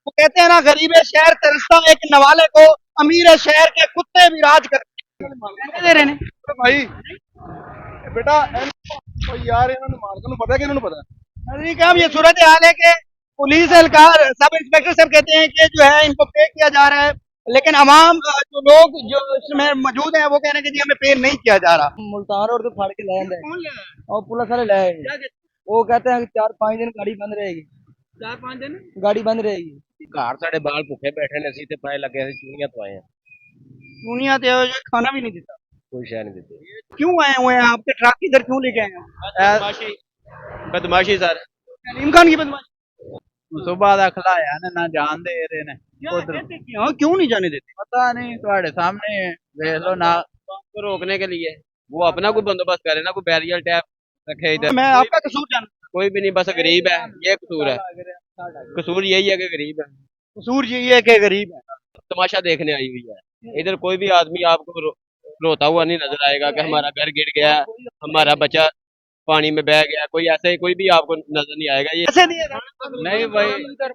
वो कहते हैं ना, गरीब है शहर तरसता एक नवाले को, अमीर है शहर के कुत्ते भी राज करते हैं। कहते दे रहे ने भाई बेटा यार इन्होंने मार को पता है कि इन्होंने पता है अभी काम ये सूरत हाल है कि पुलिस एहलकार सब इंस्पेक्टर साहब कहते हैं कि जो है इनको पे किया जा रहा है, लेकिन अवाम जो लोग जो इसमें मौजूद हैं वो कह रहे हैं कि जी हमें पे नहीं किया जा रहा। मुल्तान रोड तो फाड़ के ले आंदे कौन ले आया? और पुलिस वाले ले आए क्या कहते वो कहते हैं कि 4-5 दिन गाड़ी बंद रहेगी हैं? 4-5 दिन गाड़ी बंद रहेगी घर साढ़े बाल भुखे बैठे ने सीधे पाए लगे ऐसे चूड़ियां तो आए हैं दुनिया तो खाना भी नहीं देता। कोई शह नहीं देते क्यों आए हुए हैं आपके ट्रक इधर क्यों लेके आए हैं? बदमाशी सर सलीम खान की बदमाशी सुबह का खिलाया ने ना जान दे रहे ने क्यों नहीं जाने देते? पता नहीं तुम्हारे सामने देख लो ना को रोकने के लिए वो अपना कोई बंदोबस्त करे ना, कोई बैरियर टैप रखे इधर। मैं आपका कसूर जानता कोई भी नहीं, बस गरीब है, ये कसूर है। कसूर यही है कि गरीब है, हूं। कसूर यही है कि गरीब है। तमाशा देखने आई हुई है। इधर कोई भी आदमी आपको रोता हुआ नहीं नजर आएगा कि हमारा घर गिर गया, हमारा बच्चा पानी में बह गया, कोई ऐसे ही कोई भी आपको नजर नहीं आएगा। ये पैसे दिए थे? नहीं भाई,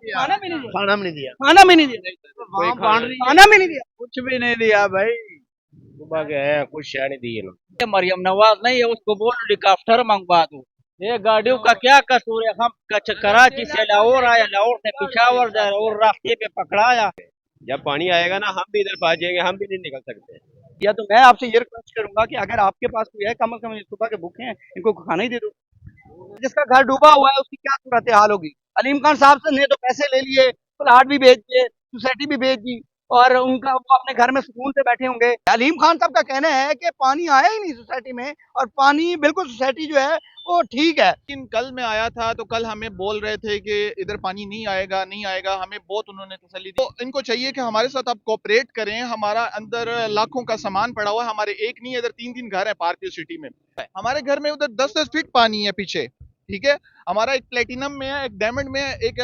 खाना भी नहीं दिया? खाना भी नहीं दिया, खाना भी नहीं दिया? कोई खाना भी नहीं दिया? कुछ भी नहीं दिया भाई सुबह के हैं, कुछ शह नहीं दी इन्होंने। ये मरियम नवाज नहीं है उसको बोल हेलीकॉप्टर मंगवा दो। ये गाड़ियों का क्या कसूर है? हम कराची से लाहौर आए, लाहौर से पिशावर जाए और रास्ते पे पकड़ाया। जब पानी आएगा ना हम भी इधर पहुंच जाएंगे, हम भी नहीं निकल सकते। या तो मैं आपसे ये रिक्वेस्ट करूंगा कि अगर आपके पास कोई है, कम से कम सुबह के भूखे हैं, इनको खाना ही दे दो। जिसका घर डूबा हुआ है उसकी क्या सूरत हाल होगी? अलीम खान साहब से ने तो पैसे ले लिए, प्लाट भी बेच दिए, सोसाइटी भी बेच दी, और उनका वो अपने घर में सुकून से बैठे होंगे। अलीम खान साहब का कहना है कि पानी आया ही नहीं सोसाइटी में, और पानी बिल्कुल सोसाइटी जो है वो ठीक है। लेकिन कल मैं आया था तो कल हमें बोल रहे थे कि इधर पानी नहीं आएगा नहीं आएगा, हमें बहुत उन्होंने तसल्ली दी। तो इनको चाहिए कि हमारे साथ आप कोऑपरेट करें। हमारा अंदर लाखों का सामान पड़ा हुआ है, हमारे एक नहीं इधर 3-3 घर है पार्क सिटी में। हमारे घर में उधर 10-10 फीट पानी है पीछे, ठीक है। हमारा एक प्लेटिनम में है, एक डायमंड में है, एक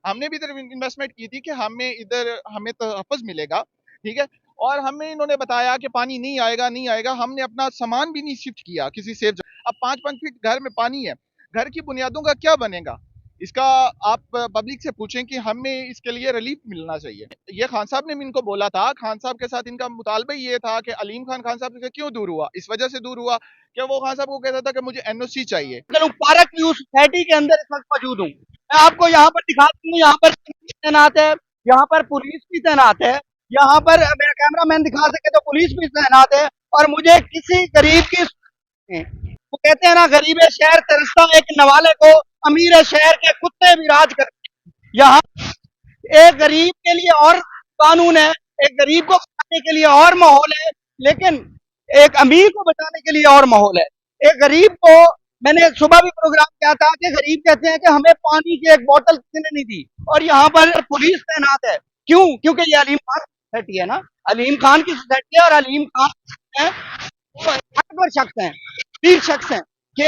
हमने भी इधर इन्वेस्टमेंट की थी कि हमें तहफ़्फ़ुज़ मिलेगा, ठीक है। और हमें इन्होंने बताया कि पानी नहीं आएगा नहीं आएगा, हमने अपना सामान भी नहीं शिफ्ट किया किसी सेफ जगह। अब 5-5 फीट घर में पानी है, घर की बुनियादों का क्या बनेगा? इसका आप पब्लिक से पूछें कि हमें इसके लिए रिलीफ मिलना चाहिए। ये खान साहब ने भी इनको बोला था, खान साहब के साथ इनका मुतालबा ये था कि अलीम खान साहब से क्यों दूर हुआ, इस वजह से दूर हुआ कि वो खान साहब को कहता था कि मुझे एनओसी चाहिए। पार्क व्यू सोसाइटी के अंदर इस वक्त मौजूद हूँ। मैं आपको यहाँ पर दिखाता हूँ, यहाँ पर तैनात है, यहाँ पर पुलिस भी तैनात है, यहाँ पर मेरा कैमरामैन दिखा सके तो पुलिस भी तैनात है, और मुझे किसी गरीब की वो कहते हैं ना, गरीब है शहर तरसता एक नवाले को, अमीर है शहर के कुत्ते भी राज करते हैं। यहाँ एक गरीब के लिए और कानून है, एक गरीब को बचाने के लिए और माहौल है, लेकिन एक अमीर को बचाने के लिए और माहौल है। एक गरीब को मैंने सुबह भी प्रोग्राम किया था कि गरीब कहते हैं कि हमें पानी की एक बोतल किसी ने नहीं दी, और यहाँ पर पुलिस तैनात है। क्यों? क्योंकि ये अलीम खान सोसाइटी है ना, अलीम खान की सोसाइटी है, और अलीम खान है वो शख्स है, पीर शख्स है कि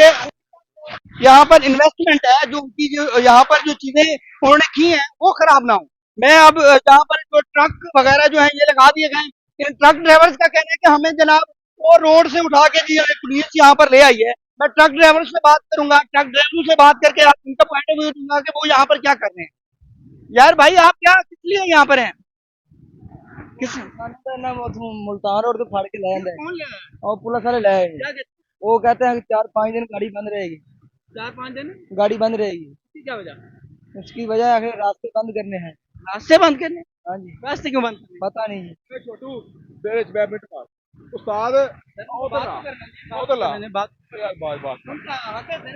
यहाँ पर इन्वेस्टमेंट है, जो उनकी जो यहाँ पर जो चीजें उन्होंने की हैं वो खराब ना हो। मैं अब यहाँ पर जो ट्रक वगैरह जो है ये लगा दिए गए, इन ट्रक ड्राइवर्स का कहना है कि हमें जनाब वो रोड से उठा के दिया है, पुलिस यहाँ पर ले आई है। मैं ट्रक ड्राइवर से बात करूंगा, ट्रक ड्राइवरों से बात करके आप उनका पॉइंट ऑफ व्यू दूंगा कि वो यहाँ पर क्या कर रहे हैं। यार भाई आप क्या किस लिए यहाँ पर हैं? किस मुल्तान रोड तो फाड़ के ले आंदे कौन ले आया? और पुलिस वाले ले आए क्या कहते वो कहते हैं कि 4-5 दिन गाड़ी बंद रहेगी 4-5 दिन गाड़ी बंद रहेगी। क्या वजह? उसकी वजह आखिर रास्ते बंद करने हैं। रास्ते बंद करने? हाँ जी रास्ते क्यों बंद करने? पता नहीं छोटू मेरे बैडमिंटन उस्ताद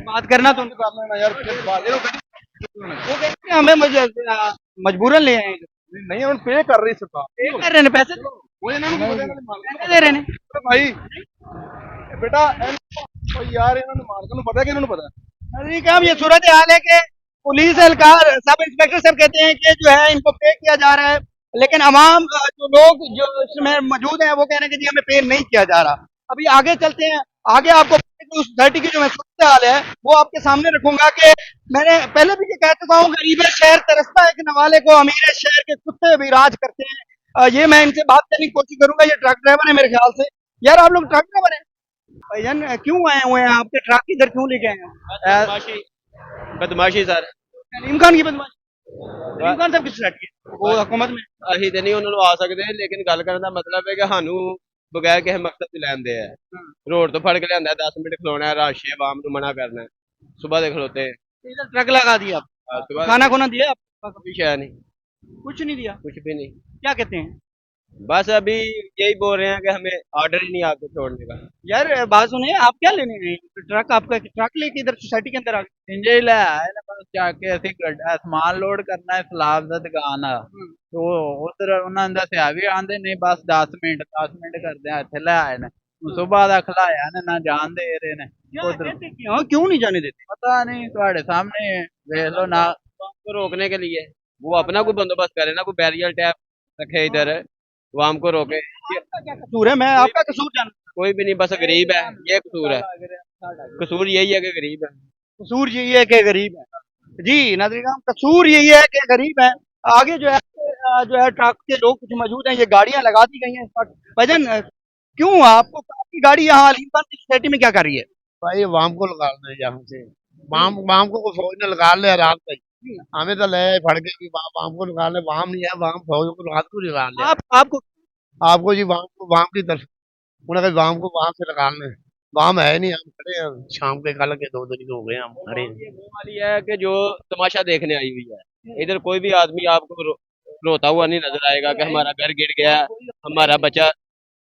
बात करना तो कर लेना यार, वो कहते हैं हमें मजबूरन ले आए हैं। नहीं हम पे कर रही सरकार, पे कर रहे हैं पैसे, वो इन्होंने पैसे दे रहे हैं। भाई बेटा यार इन्होंने मार को पता है कि इन्होंने पता है अभी काम ये सूरत हाल है कि पुलिस एहलकार सब इंस्पेक्टर साहब कहते हैं कि जो है इनको पे किया जा रहा है, लेकिन अवाम जो लोग जो इसमें मौजूद हैं वो कह रहे हैं कि जी हमें पे नहीं किया जा रहा। अभी आगे चलते हैं, आगे आपको सोसाइटी की जो मैं सूरत हाल है वो आपके सामने रखूंगा कि मैंने पहले भी ये कह चुका हूँ, गरीब है शहर तरसता है कि नवाले को, अमीर है शहर के कुत्ते भी राज करते हैं। ये मैं इनसे बात करने की कोशिश करूंगा। ये ट्रक ड्राइवर है मेरे ख्याल से। यार आप लोग ट्रक ड्राइवर हैं भाईजान, क्यों आए हुए हैं? आपके ट्रक इधर क्यों लेके आए हैं? बदमाशी सर, अलीम खान की बदमाशी। अलीम खान साहब किस सोसाइटी है? वो हुकूमत में ਅਸੀਂ ਤੇ ਨਹੀਂ ਉਹਨਾਂ ਨੂੰ ਆ ਸਕਦੇ ਲੇਕਿਨ ਗੱਲ ਕਰਨ ਦਾ ਮਤਲਬ ਹੈ ਕਿ ਸਾਨੂੰ ਬਗੈਰ ਕਿਸੇ ਮਕਸਦ ਤੋਂ ਲੈਂਦੇ ਆ ਰੋਡ ਤੋਂ ਫੜ ਕੇ ਲਿਆਂਦਾ 10 ਮਿੰਟ ਖਲੋਣਾ ਹੈ ਰਾਸ਼ ਹੈ ਆਵਾਮ ਨੂੰ ਮਨਾ करना है सुबह ਦੇ ਖਲੋਤੇ इधर ट्रक लगा दिया आप सुबह खाना खुना दिया आप कोई शय नहीं कुछ नहीं दिया कुछ भी नहीं क्या कहते हैं बस अभी यही बोल रहे हैं कि हमें ऑर्डर ही नहीं आपको छोड़ने का यार बात सुनिए आप क्या लेने गए ट्रक आपका ट्रक लेके इधर सोसाइटी के अंदर आ गए इंजे ले आए ना बस जाके ਅਸੀਂ ਸਮਾਨ ਲੋਡ ਕਰਨਾ ਹੈ ਸਲਾਬ ਦਾ ਦੁਕਾਨ ਆ ਤੋ ਉਧਰ ਉਹਨਾਂ ਦਾ ਸਿਆ ਵੀ ਆਂਦੇ ਨਹੀਂ ਬਸ 10 ਮਿੰਟ ਕਰਦੇ ਆ ਇੱਥੇ ਲੈ ਆਏ ਨੇ ਸੁਬਾਹ ਦਾ ਖਲਾਇਆ ਨੇ ਨਾ ਜਾਣ ਦੇ ਰਹੇ ਨੇ ਉਧਰ क्यों नहीं जाने देते ਪਤਾ ਨਹੀਂ ਤੁਹਾਡੇ ਸਾਹਮਣੇ ਵੇਖ ਲਓ ਨਾ को रोकने के लिए वो अपना कोई बंदोबस्त करे ना कोई बैरियर टैप रखे इधर आवाम को रोके आपका क्या कसूर है मैं आपका कसूर जान कोई भी नहीं बस गरीब है ये कसूर है कसूर यही है कि गरीब है कसूर यही है कि गरीब है जी नाज़रीन कसूर यही है कि गरीब है आगे जो है ट्रक के लोग कुछ मौजूद हैं ये गाड़ियां लगा दी गई हैं इस वक्त भजन क्यों आपको आपकी गाड़ी यहाँ अलीम खान की सोसाइटी में क्या कर रही है भाई वाम को निकालना है यहाँ से वाम को फौज ने निकाल लिया रात तक हमें तो ले आए फड़ के भी वाम को निकालने वाम नहीं है वाम फौज को रात को निकाल लिया आपको आपको जी वाम की तरफ उन्होंने कहा वाम को वहां से निकालने वाम है नहीं हम खड़े हैं शाम के कल के 2 दिन हो गए हम खड़े हैं ये वो वाली है कि जो तमाशा देखने आई हुई है इधर कोई भी आदमी आपको रोता हुआ नहीं नजर आएगा कि हमारा घर गिर गया हमारा बच्चा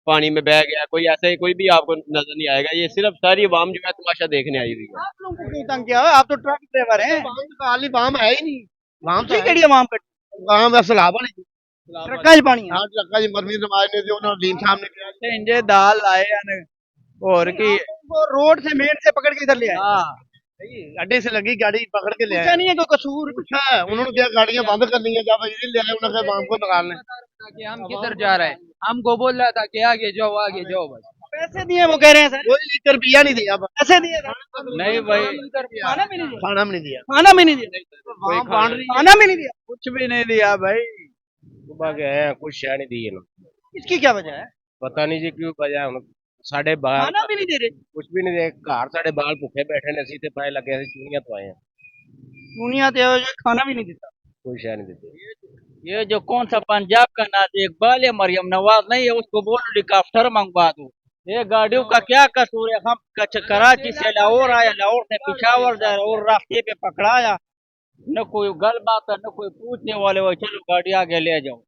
पानी में बह गया कोई ऐसे कोई भी आपको नजर नहीं आएगा ये सिर्फ सारी आवाम जो है तमाशा देखने आई हुई है आप लोगों को क्यों तंग किया है आप तो ट्रक ड्राइवर हैं वाम निकाल ली वाम है ही नहीं वाम तो ठीक है वाम का वाम सलाब वाली ट्रਕਾਂ 'ਚ ਪਾਣੀ ਆ हाँ ट्रका जी मरमी नमाज ने जो उन्होंने लीम साहब ने किया ਤੇ ਇੰਜੇ ਦਾਲ ਲਾਏ ਹਨ ਹੋਰ ਕੀ वो रोड से मेन से पकड़ के इधर ले आए ਹਾਂ अड्डे से लगी गाड़ी पकड़ के ले पूछा आए नहीं है कोई कसूर पूछा है उन्होंने क्या गाड़ियां बंद करनी है जब ये ले आए उन्होंने कहा वाम को निकालने कि हम किधर जा रहे हैं हमको बोल रहा था कि आगे जाओ बस पैसे दिए वो कह रहे हैं सर कोई 1 रुपया नहीं दिया पैसे दिए नहीं भाई खाना भी नहीं दिया खाना भी नहीं दिया खाना भी नहीं दिया वाम बांट रही खाना भी नहीं दिया कुछ भी नहीं दिया भाई सुबह के हैं कुछ शह नहीं दी इन्होंने इसकी क्या वजह है पता नहीं जी क्यों वजह ਹੁਣ ਸਾਡੇ ਬਾਹਰ खाना भी नहीं दे रहे ਕੁਝ ਵੀ ਨਹੀਂ ਦੇ ਘਰ ਸਾਡੇ ਬਾਲ ਭੁੱਖੇ ਬੈਠੇ ਨੇ ਅਸੀਂ ਤੇ ਪਏ ਲੱਗੇ ਅਸੀਂ ਚੂੜੀਆਂ ਤੋਂ ਆਏ ਹਾਂ दुनिया ते खाना भी नहीं देता ਕੋਈ ਸ਼ह ਨਹੀਂ ਦਿੱਤੀ ये जो कौन सा पंजाब का नाज इकबाल या मरियम नवाज नहीं है उसको बोलो हेलीकॉप्टर मंगवा दो ये गाड़ियों का क्या कसूर है हम कराची से लाहौर आया लाहौर से पिशावर जा रहे और रास्ते पे पकड़ाया न कोई गल बात है न कोई पूछने वाले वो चलो गाड़ी आगे ले जाओ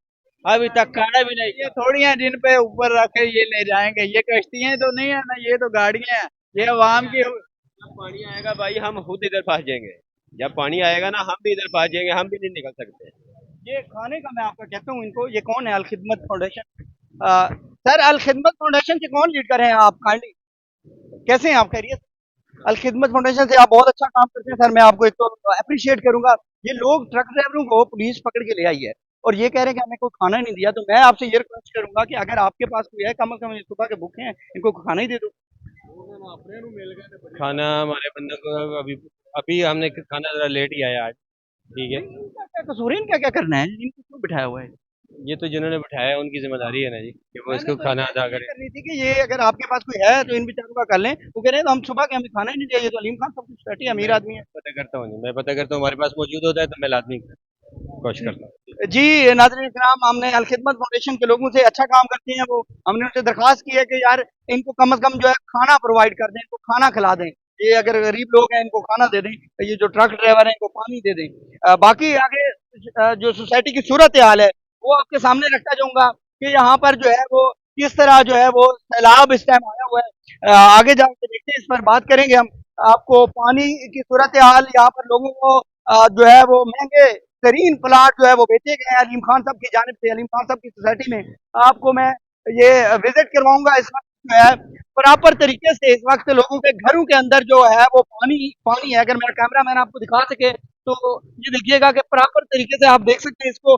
अभी तक खाना भी नहीं ये थोड़ी है जिन पे ऊपर रखे ये ले जाएंगे ये कश्तियां तो नहीं है ना ये तो गाड़ियां हैं ये आवाम की जब पानी आएगा भाई हम खुद इधर फंस जाएंगे जब पानी आएगा ना हम भी इधर फंस जाएंगे हम भी नहीं निकल सकते ये खाने का मैं आपको कहता हूँ इनको ये कौन है अल खिदमत फाउंडेशन सर अल खिदमत फाउंडेशन के कौन लीड कर रहे हैं आप काइंडली कैसे हैं आप खैरियत अल खिदमत फाउंडेशन से आप बहुत अच्छा काम करते हैं सर मैं आपको एक तो अप्रिशिएट करूंगा ये लोग ट्रक ड्राइवरों को पुलिस पकड़ के ले आई है और ये कह रहे हैं कि हमें कोई खाना नहीं दिया तो मैं आपसे ये रिक्वेस्ट करूंगा कि अगर आपके पास कोई है कम से कम सुबह के भूखे हैं इनको खाना ही दे दो खाना हमारे बंदे को अभी हमने खाना जरा लेट ही आया आज ठीक है इनका क्या कसूर है इनका क्या करना है इनको क्यों बिठाया हुआ है ये तो जिन्होंने बिठाया है उनकी जिम्मेदारी है ना जी कि वो इसको खाना अदा करे करनी थी कि ये अगर आपके पास कोई है तो इन बेचारों का कर लें वो कह रहे हैं तो हम सुबह के हमें खाना ही नहीं दिया ये तो अलीम खान सब कुछ बैठी अमीर आदमी है पता करता हूँ जी मैं पता करता हूँ हमारे पास मौजूद होता है तो मैं लाजमी कोशिश करता हूँ जी नाज़रीन इकराम हमने अल खिदमत फाउंडेशन के लोगों से अच्छा काम करते हैं वो हमने उनसे दरख्वास्त की है कि यार इनको कम से कम जो है खाना प्रोवाइड कर दें इनको खाना खिला दें ये अगर गरीब लोग हैं इनको खाना दे दें ये जो ट्रक ड्राइवर हैं इनको पानी दे दें बाकी आगे जो सोसाइटी की सूरत हाल है वो आपके सामने रखता जाऊंगा कि यहाँ पर जो है वो किस तरह जो है वो सैलाब इस टाइम आया हुआ है आगे जाकर देखते हैं इस पर बात करेंगे हम आपको पानी की सूरत हाल यहाँ पर लोगों को जो है वो महंगे तरीन प्लाट जो है वो बेचे गए हैं अलीम खान साहब की जानिब से अलीम खान साहब की सोसाइटी में आपको मैं ये विजिट करवाऊंगा इस वक्त जो है प्रॉपर तरीके से इस वक्त लोगों के घरों के अंदर जो है वो पानी है अगर मेरा कैमरा मैन आपको दिखा सके तो ये देखिएगा कि प्रॉपर तरीके से आप देख सकते हैं इसको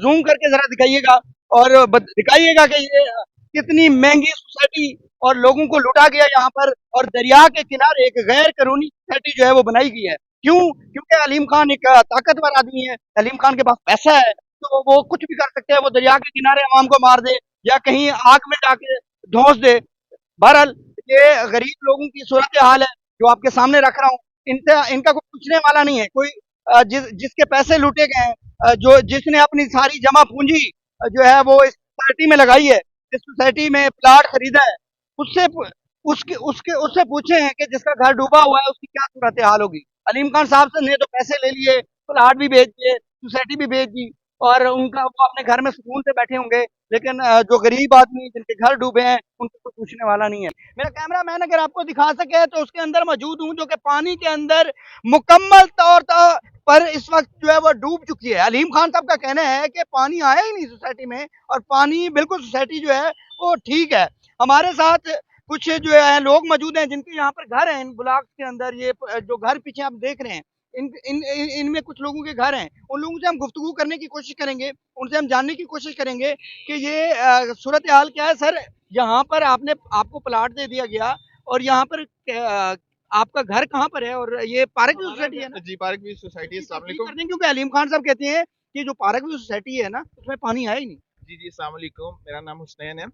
जूम करके जरा दिखाइएगा और दिखाइएगा कि ये कितनी महंगी सोसाइटी और लोगों को लुटा गया यहाँ पर और दरिया के किनारे एक गैर कानूनी सोसाइटी जो है वो बनाई गई है क्यों क्योंकि अलीम खान एक ताकतवर आदमी है अलीम खान के पास पैसा है तो वो कुछ भी कर सकते हैं वो दरिया के किनारे आवाम को मार दे या कहीं आग में जाके धौंस दे बहरहाल ये गरीब लोगों की सूरत हाल है जो आपके सामने रख रहा हूँ इनका कोई पूछने वाला नहीं है कोई जिसके पैसे लूटे गए हैं जो जिसने अपनी सारी जमा पूंजी जो है वो इस सोसाइटी में लगाई है, इस सोसाइटी में प्लाट खरीदा है, उससे उसके उसके उससे पूछे हैं कि जिसका घर डूबा हुआ है उसकी क्या सूरत हाल होगी। अलीम खान साहब से ने तो पैसे ले लिए, प्लाट भी बेच दिए, सोसाइटी भी बेच दी और उनका वो अपने घर में सुकून से बैठे होंगे। लेकिन जो गरीब आदमी जिनके घर डूबे हैं उनको कोई पूछने वाला नहीं है। मेरा कैमरा मैन अगर आपको दिखा सके तो उसके अंदर मौजूद हूँ, जो कि पानी के अंदर मुकम्मल तौर पर इस वक्त जो है वो डूब चुकी है। अलीम खान साहब का कहना है कि पानी आया ही नहीं सोसाइटी में और पानी बिल्कुल सोसाइटी जो है वो ठीक है। हमारे साथ कुछ जो है लोग मौजूद हैं जिनके यहाँ पर घर हैं इन ब्लॉक के अंदर। ये जो घर पीछे आप देख रहे हैं इन इन इन इनमें कुछ लोगों के घर हैं। उन लोगों से हम गुफ्तगू करने की कोशिश करेंगे, उनसे हम जानने की कोशिश करेंगे कि ये सूरत हाल क्या है। सर, यहाँ पर आपको प्लाट दे दिया गया और यहाँ पर आपका घर कहाँ पर है और ये पार्क व्यू सोसाइटी है ना? जी, पार्क व्यू सोसाइटी। अस्सलाम वालेकुम। कर दें क्योंकि अलीम खान साहब कहते हैं कि जो पार्क व्यू सोसाइटी है ना उसमें पानी आया ही नहीं। जी, अस्सलाम वालेकुम। मेरा नाम हुसनैन है।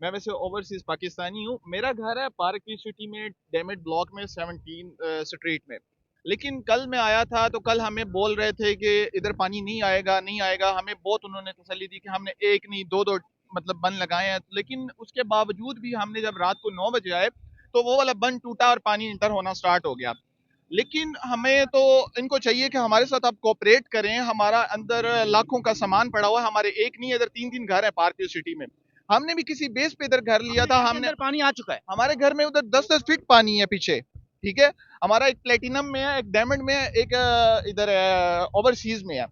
मैं वैसे ओवरसीज़ पाकिस्तानी हूँ। मेरा घर है पार्क व्यू सिटी में, डैमेड ब्लॉक में, 17 स्ट्रीट में। लेकिन कल मैं आया था तो कल हमें बोल रहे थे कि इधर पानी नहीं आएगा, नहीं आएगा। हमें बहुत उन्होंने तसल्ली दी कि हमने एक नहीं दो मतलब बंद लगाए हैं। लेकिन उसके बावजूद भी हमने जब रात को 9 बजे आए तो वो वाला बंद टूटा और पानी इंटर होना स्टार्ट हो गया। लेकिन हमें तो इनको चाहिए कि हमारे साथ आप कोऑपरेट करें। हमारा अंदर लाखों का सामान पड़ा हुआ है। हमारे एक नहीं इधर 3 घर है पार्क व्यू सिटी में। हमने भी किसी बेस पे इधर घर लिया था। हमने पानी आ चुका है। हमारे घर में उधर 10-10 फीट पानी है पीछे, ठीक है। हमारा एक प्लेटिनम में है, एक डायमंड में है, एक इधर ओवरसीज में है।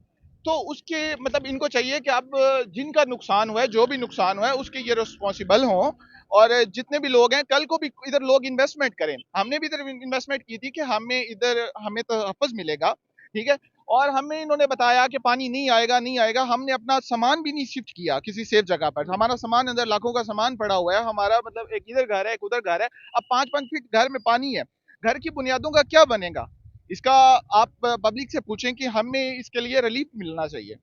तो उसके मतलब इनको चाहिए कि अब जिनका नुकसान हुआ है, जो भी नुकसान हुआ है उसके ये रिस्पॉन्सिबल हों और जितने भी लोग हैं कल को भी इधर लोग इन्वेस्टमेंट करें। हमने भी इधर इन्वेस्टमेंट की थी कि हमें तहफ़्फ़ुज़ मिलेगा, ठीक है। और हमें इन्होंने बताया कि पानी नहीं आएगा, नहीं आएगा। हमने अपना सामान भी नहीं शिफ्ट किया किसी सेफ जगह पर। हमारा सामान अंदर लाखों का सामान पड़ा हुआ है। हमारा मतलब एक इधर घर है, एक उधर घर है। अब 5-5 फीट घर में पानी है। घर की बुनियादों का क्या बनेगा? इसका आप पब्लिक से पूछें कि हमें इसके लिए रिलीफ मिलना चाहिए।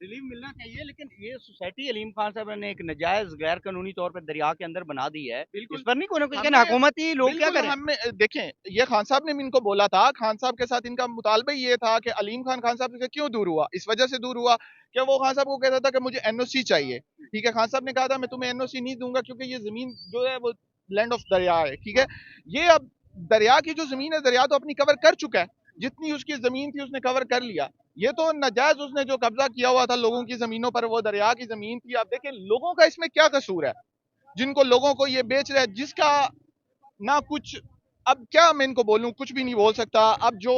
रिलीफ मिलना चाहिए, लेकिन ये सोसाइटी अलीम खान साहब ने एक नाजायज गैर कानूनी तौर पर दरिया के अंदर बना दी है। इस पर नहीं कोई ना कोई हमने- हुकूमती लोग क्या बिल्कुल करें? हमें देखें, ये खान साहब ने भी इनको बोला था। खान साहब के साथ इनका मुतालबा ये था कि अलीम खान साहब से क्यों दूर हुआ? इस वजह से दूर हुआ कि वो खान साहब को कहता था कि मुझे एनओसी चाहिए, ठीक है। खान साहब ने कहा था मैं तुम्हें एनओसी नहीं दूंगा क्योंकि ये जमीन जो है वो लैंड ऑफ दरिया है, ठीक है। ये अब दरिया की जो जमीन है, दरिया तो अपनी कवर कर चुका है। जितनी उसकी जमीन थी उसने कवर कर लिया। ये तो नाजायज उसने जो कब्जा किया हुआ था लोगों की जमीनों पर, वो दरिया की जमीन थी। अब देखें लोगों का इसमें क्या कसूर है, जिनको लोगों को ये बेच रहे हैं, जिसका ना कुछ। अब क्या मैं इनको बोलूं, कुछ भी नहीं बोल सकता। अब जो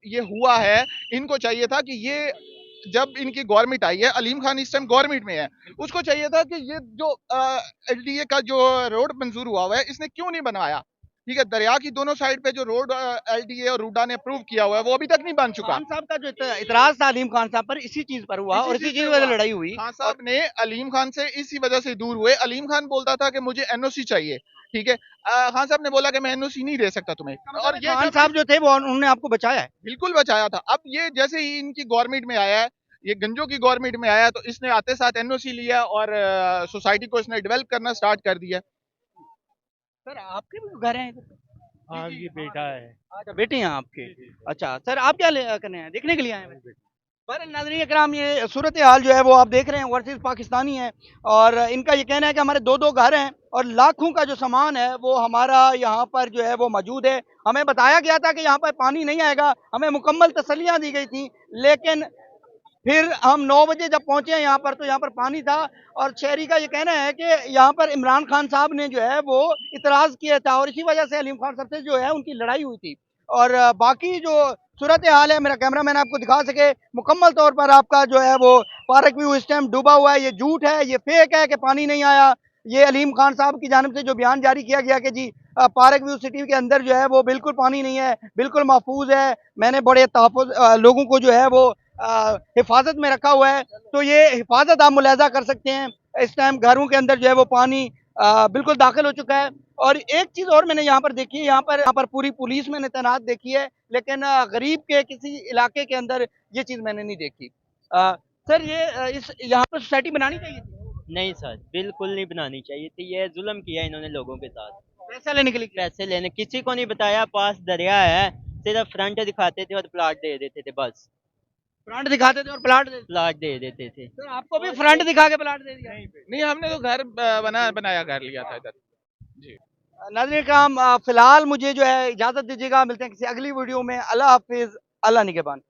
ये हुआ है, इनको चाहिए था कि ये जब इनकी गवर्नमेंट आई है, अलीम खान इस टाइम गवर्नमेंट में है, उसको चाहिए था कि ये जो एलडीए का जो रोड मंजूर हुआ है इसने क्यों नहीं बनाया, ठीक है। दरिया की दोनों साइड पे जो रोड एलडीए और रूडा ने अप्रूव किया हुआ है वो अभी तक नहीं बन चुका। खान साहब का जो इतराज था अलीम खान साहब पर इसी चीज पर हुआ और इसी चीज वजह लड़ाई हुई। खान साहब ने अलीम खान से इसी वजह से दूर हुए। अलीम खान बोलता था कि मुझे एनओसी चाहिए, ठीक है। खान साहब ने बोला कि मैं एनओसी नहीं दे सकता तुम्हें। और ये खान साहब जो थे वो उन्होंने आपको बचाया है। बिल्कुल बचाया था। अब ये जैसे ही इनकी गवर्नमेंट में आया है, ये गंजों की गवर्नमेंट में आया, तो इसने आते साथ एनओसी लिया और सोसाइटी को इसने डेवलप करना स्टार्ट कर दिया। सर, आपके भी घर हैं इधर? हाँ ये बेटा है। अच्छा, बेटे हैं आपके। अच्छा सर, आप क्या करने हैं, देखने के लिए आए हैं? पर नाज़रीन इकराम, ये सूरत हाल जो है वो आप देख रहे हैं, ओवरसीज़ पाकिस्तानी है और इनका ये कहना है कि हमारे 2-2 घर हैं और लाखों का जो सामान है वो हमारा यहाँ पर जो है वो मौजूद है। हमें बताया गया था कि यहाँ पर पानी नहीं आएगा, हमें मुकम्मल तसल्लियाँ दी गई थी, लेकिन फिर हम 9 बजे जब पहुंचे यहाँ पर तो यहाँ पर पानी था और शहरी का ये कहना है कि यहाँ पर इमरान खान साहब ने जो है वो इतराज़ किया था और इसी वजह से अलीम खान साहब से जो है उनकी लड़ाई हुई थी। और बाकी जो सूरत हाल है, मेरा कैमरा मैन आपको दिखा सके मुकम्मल तौर पर, आपका जो है वो पार्क व्यू इस टाइम डूबा हुआ है। ये झूठ है, ये फेक है कि पानी नहीं आया। ये अलीम खान साहब की जानिब से जो बयान जारी किया गया कि जी पार्क व्यू सिटी के अंदर जो है वो बिल्कुल पानी नहीं है, बिल्कुल महफूज है, मैंने बड़े तहफ़्फ़ुज़ लोगों को जो है वो हिफाजत में रखा हुआ है। तो ये हिफाजत आप मुलाजा कर सकते हैं। इस टाइम घरों के अंदर जो है वो पानी बिल्कुल दाखिल हो चुका है। और एक चीज़ और मैंने यहाँ पर देखी है, यहाँ पर पूरी पुलिस मैंने तैनात देखी है, लेकिन गरीब के किसी इलाके के अंदर ये चीज़ मैंने नहीं देखी। सर, ये इस यहाँ पर सोसाइटी बनानी चाहिए थी? नहीं सर, बिल्कुल नहीं बनानी चाहिए थी। ये जुल्म किया इन्होंने लोगों के साथ। पैसा लेने के लिए किया? पैसे लेने, किसी को नहीं बताया पास दरिया है, सिर्फ फ्रंट दिखाते थे और प्लाट दे देते थे बस। फ्रंट दिखाते थे और प्लाट दे प्लाट दे देते थे। तो आपको भी फ्रंट दिखा के प्लाट दे दिया। नहीं, हमने तो घर बनाया घर लिया था इधर। जी। नाज़रीन किराम, फिलहाल मुझे जो है इजाजत दीजिएगा, मिलते हैं किसी अगली वीडियो में। अल्लाह हाफिज, अल्लाह निगहबान।